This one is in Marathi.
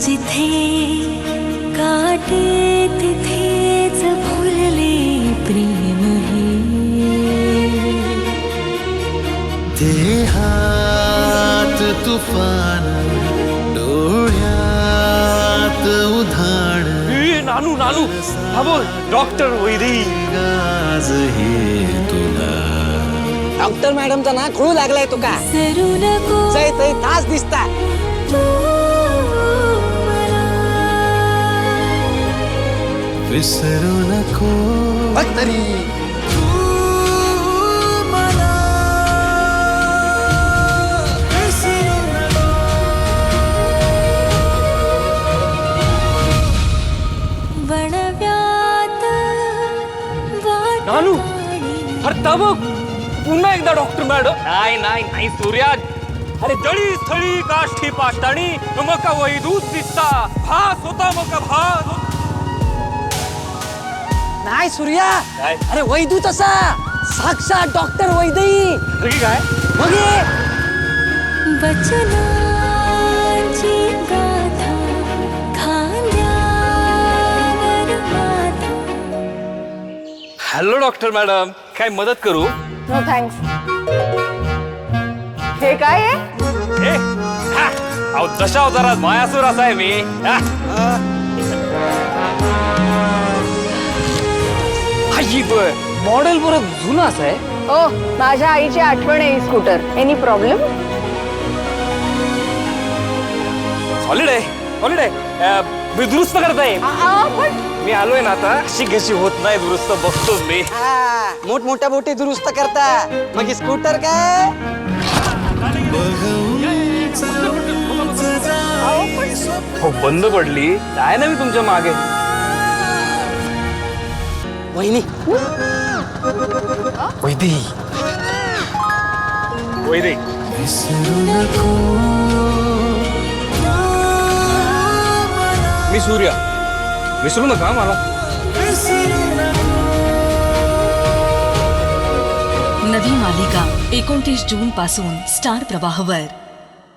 जिथे काटे तिथेच फुलले प्रेम हे देहात तुफान डोळ्यात उधाण नानू नानू हा बोल डॉक्टर वैदी गाज हे तुला डॉक्टर मॅडमचा ना कळू लागलाय तुका सरू नको तै तास दिसता तू मला. विसरू नको बघ तरी तू मला विसरू नको. वणव्यात नानू वाटाडी हरता बघ पुन्हा एकदा डॉक्टर मॅडम नाही नाही नाही सूर्या अरे जळी स्थळी काष्ठी पाष्टाणी मका वैदूत दिसता भास होता मका भास नाही सूर्या काय? अरे वैदू तसा साक्षात डॉक्टर वैदई काय बघ हे. वचनाची गाथा खांद्यावर माथा. हॅलो डॉक्टर मॅडम काय मदत करू नो थँक्स हे काय आहे ए हा अहो दशावतारात मायासूर असा आहे मी हा. आई बर मॉडेल परत जुना असा आहे ओ माझ्या आईची आठवण आहे ही स्कूटर एनी प्रॉब्लेम सॉलिड आहे सॉलिड आहे मी दुरुस्त करताय पण मी आलोय ना आता अशी कशी होत नाही दुरुस्त बघतोच मी हा, मोठमोठ्या बोटी दुरुस्त करता मग ही स्कूटर काय हो बंद पडली काय ना मी तुमच्या मागे वहिनी वैदी वैदी विसरू नको मी सूर्या विसरू नका मला नवी मालिका 29 जून पासून स्टार प्रवाहवर.